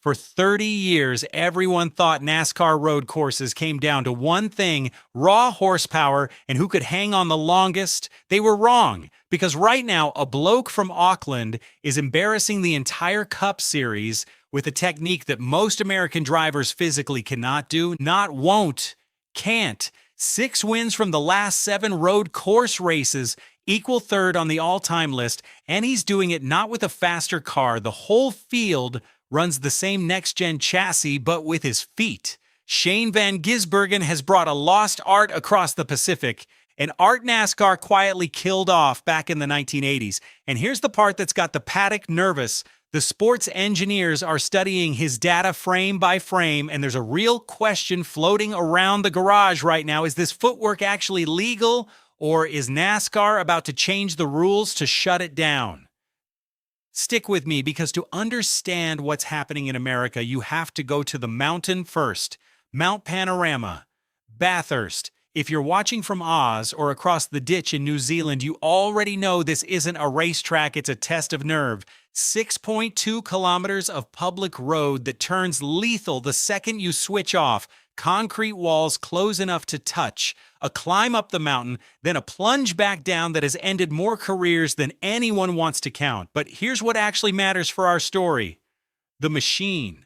For 30 years, everyone thought NASCAR road courses came down to one thing: raw horsepower and who could hang on the longest. They were wrong, because right now, a bloke from Auckland is embarrassing the entire Cup Series with a technique that most American drivers physically cannot do, not won't, can't. 6 wins from the last 7 road course races, equal third on the all-time list, and he's doing it not with a faster car. The whole field runs the same next-gen chassis, but with his feet. Shane Van Gisbergen has brought a lost art across the Pacific, an art NASCAR quietly killed off back in the 1980s. And here's the part that's got the paddock nervous. The sports engineers are studying his data frame by frame, and there's a real question floating around the garage right now. Is this footwork actually legal, or is NASCAR about to change the rules to shut it down? Stick with me, because to understand what's happening in America, you have to go to the mountain first. Mount Panorama, Bathurst. If you're watching from Oz or across the ditch in New Zealand, you already know this isn't a racetrack, it's a test of nerve. 6.2 kilometers of public road that turns lethal the second you switch off. Concrete walls close enough to touch, a climb up the mountain, then a plunge back down that has ended more careers than anyone wants to count. But here's what actually matters for our story: the machine.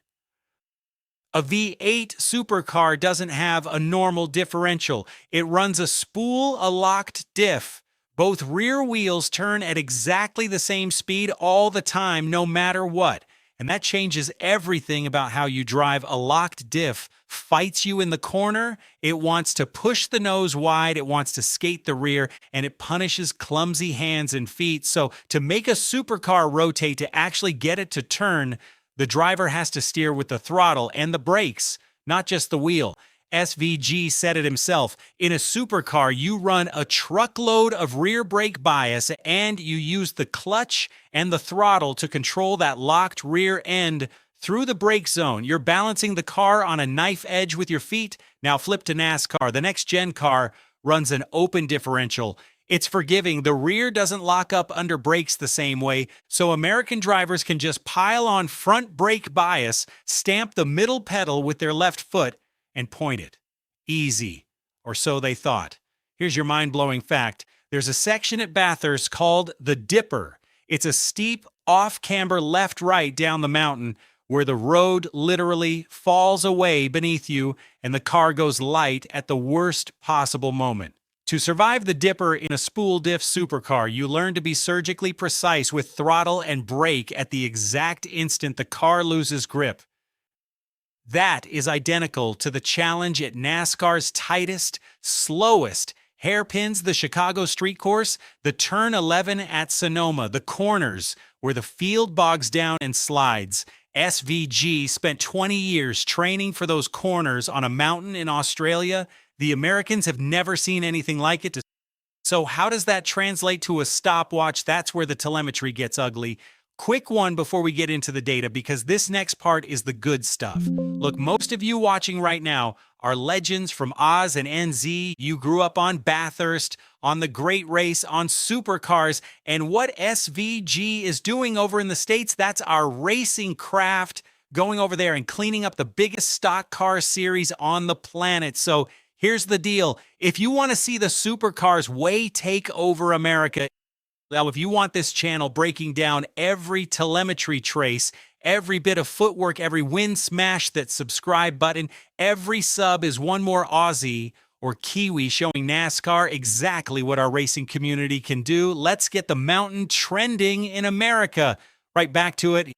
A V8 supercar doesn't have a normal differential. It runs a spool, a locked diff. Both rear wheels turn at exactly the same speed all the time, no matter what. And that changes everything about how you drive. A locked diff fights you in the corner, it wants to push the nose wide, it wants to skate the rear, and it punishes clumsy hands and feet. So to make a supercar rotate, to actually get it to turn, the driver has to steer with the throttle and the brakes, not just the wheel. SVG said it himself: in a supercar, you run a truckload of rear brake bias, and you use the clutch and the throttle to control that locked rear end through the brake zone. You're balancing the car on a knife edge with your feet. Now flip to NASCAR. The next-gen car runs an open differential. It's forgiving. The rear doesn't lock up under brakes the same way, so American drivers can just pile on front brake bias, stamp the middle pedal with their left foot, and point it. Easy. Or so they thought. Here's your mind-blowing fact. There's a section at Bathurst called the Dipper. It's a steep, off-camber left-right down the mountain where the road literally falls away beneath you and the car goes light at the worst possible moment. To survive the Dipper in a spool diff supercar, you learn to be surgically precise with throttle and brake at the exact instant the car loses grip. That is identical to the challenge at NASCAR's tightest, slowest hairpins, the Chicago Street Course, the Turn 11 at Sonoma, the corners where the field bogs down and slides. SVG spent 20 years training for those corners on a mountain in Australia. The Americans have never seen anything like it. So how does that translate to a stopwatch? That's where the telemetry gets ugly. Quick one before we get into the data, because this next part is the good stuff. Look, most of you watching right now are legends from Oz and NZ. You grew up on Bathurst, on the Great Race, on Supercars, and what SVG is doing over in the States, that's our racing craft, going over there and cleaning up the biggest stock car series on the planet. So here's the deal. If you want to see the supercars way take over America, now, if you want this channel breaking down every telemetry trace, every bit of footwork, every win, smash that subscribe button, every sub is one more Aussie or Kiwi showing NASCAR exactly what our racing community can do. Let's get the mountain trending in America. Right back to it.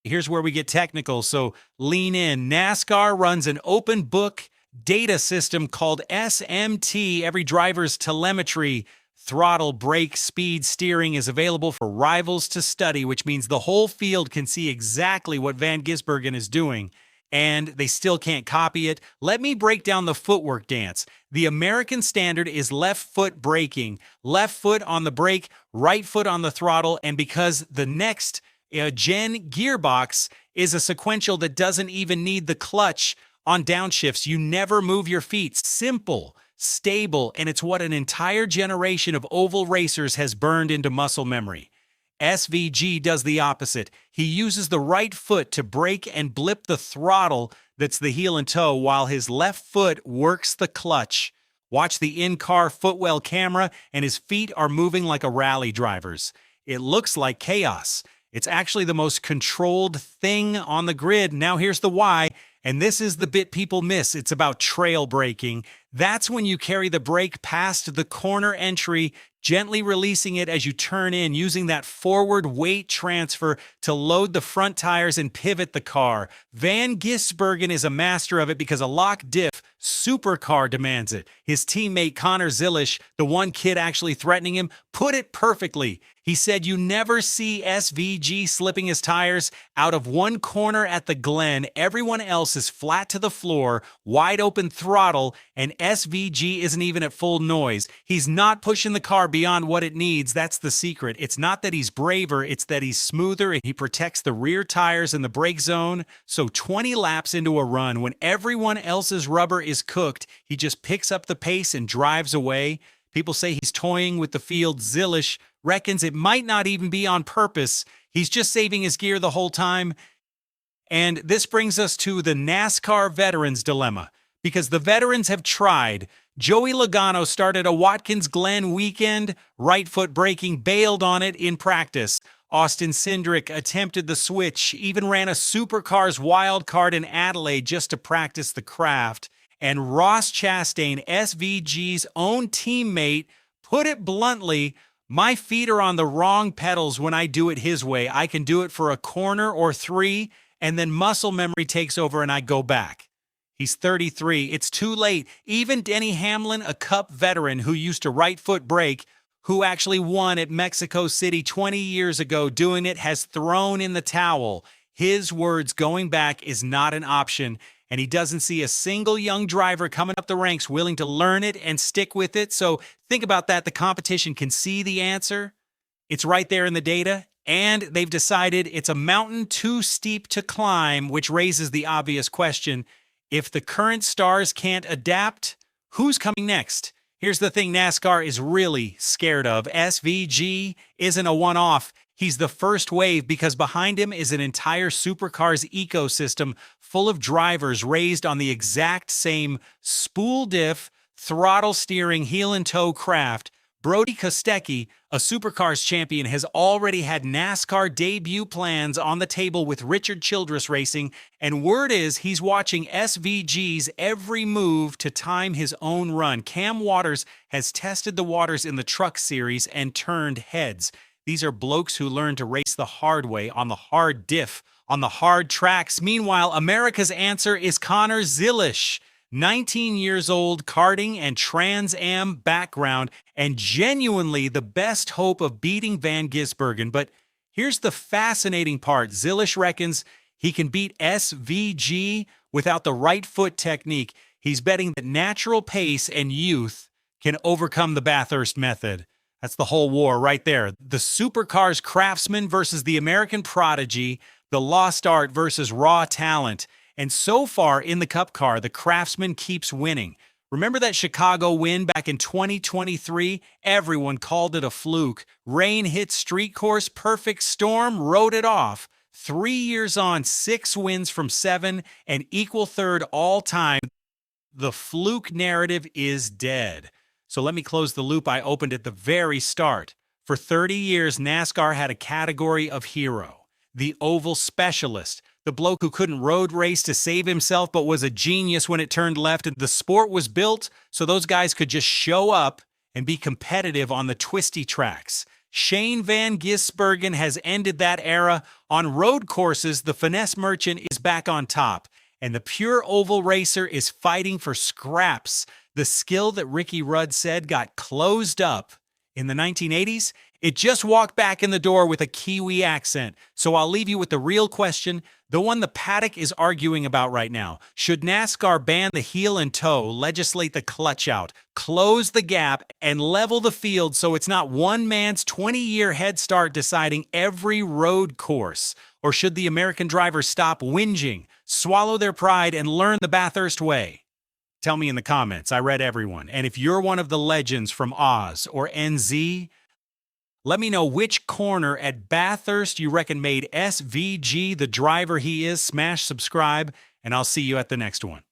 Here's where we get technical, so lean in. NASCAR runs an open book data system called SMT. Every driver's telemetry, throttle, brake, speed, steering is available for rivals to study, which means the whole field can see exactly what Van Gisbergen is doing, and they still can't copy it. Let me break down the footwork dance. The American standard is left foot braking, left foot on the brake, right foot on the throttle, and because the next gen gearbox is a sequential that doesn't even need the clutch on downshifts, you never move your feet. Simple, stable, and it's what an entire generation of oval racers has burned into muscle memory. SVG does the opposite. He uses the right foot to brake and blip the throttle that's the heel and toe while his left foot works the clutch. Watch the in-car footwell camera and his feet are moving like a rally driver's. It looks like chaos. It's actually the most controlled thing on the grid. Now here's the why, and this is the bit people miss. It's about trail braking. That's when you carry the brake past the corner entry, gently releasing it as you turn in, using that forward weight transfer to load the front tires and pivot the car. Van Gisbergen is a master of it because a lock diff Supercar demands it. His teammate Connor Zilisch, the one kid actually threatening him, put it perfectly. He said you never see SVG slipping his tires out of one corner at the Glen. Everyone else is flat to the floor, wide open throttle, and SVG isn't even at full noise. He's not pushing the car beyond what it needs. That's the secret. It's not that he's braver, it's that he's smoother and he protects the rear tires in the brake zone. So 20 laps into a run, when everyone else's rubber is cooked, he just picks up the pace and drives away. People say he's toying with the field. Zilisch reckons it might not even be on purpose. He's just saving his gear the whole time. And this brings us to the NASCAR veterans dilemma, because the veterans have tried. Joey Logano started a Watkins Glen weekend, right foot braking, bailed on it in practice. Austin Cindric attempted the switch, even ran a Supercars wild card in Adelaide just to practice the craft. And Ross Chastain, SVG's own teammate, put it bluntly, my feet are on the wrong pedals when I do it his way. I can do it for a corner or three, and then muscle memory takes over and I go back. He's 33. It's too late. Even Denny Hamlin, a Cup veteran who used to right foot brake, who actually won at Mexico City 20 years ago doing it, has thrown in the towel. His words, going back is not an option, and he doesn't see a single young driver coming up the ranks willing to learn it and stick with it. So think about that. The competition can see the answer. It's right there in the data, and they've decided it's a mountain too steep to climb, which raises the obvious question. If the current stars can't adapt, who's coming next? Here's the thing NASCAR is really scared of. SVG isn't a one-off. He's the first wave because behind him is an entire Supercars ecosystem full of drivers raised on the exact same spool diff, throttle steering, heel and toe craft. Brodie Kostecki, a Supercars champion, has already had NASCAR debut plans on the table with Richard Childress Racing, and word is he's watching SVG's every move to time his own run. Cam Waters has tested the waters in the Truck Series and turned heads. These are blokes who learn to race the hard way, on the hard diff, on the hard tracks. Meanwhile, America's answer is Connor Zilisch. 19 years old, karting and Trans Am background, and genuinely the best hope of beating Van Gisbergen. But here's the fascinating part. Zilisch reckons he can beat SVG without the right foot technique. He's betting that natural pace and youth can overcome the Bathurst method. That's the whole war right there. The Supercars craftsman versus the American prodigy, the lost art versus raw talent. And so far in the Cup car, the craftsman keeps winning. Remember that Chicago win back in 2023? Everyone called it a fluke. Rain hit street course, perfect storm, wrote it off. 3 years on, 6 wins from 7, and equal third all time. The fluke narrative is dead. So let me close the loop I opened at the very start. For 30 years, NASCAR had a category of hero, the oval specialist, the bloke who couldn't road race to save himself but was a genius when it turned left. And the sport was built so those guys could just show up and be competitive on the twisty tracks. Shane Van Gisbergen has ended that era. On road courses, the finesse merchant is back on top, and the pure oval racer is fighting for scraps. The skill that Ricky Rudd said got closed up in the 1980s, it just walked back in the door with a Kiwi accent. So I'll leave you with the real question, the one the paddock is arguing about right now. Should NASCAR ban the heel and toe, legislate the clutch out, close the gap, and level the field so it's not one man's 20-year head start deciding every road course? Or should the American drivers stop whinging, swallow their pride, and learn the Bathurst way? Tell me in the comments. I read everyone. And if you're one of the legends from Oz or NZ, Let me know which corner at Bathurst you reckon made SVG the driver he is. Smash subscribe, and I'll see you at the next one.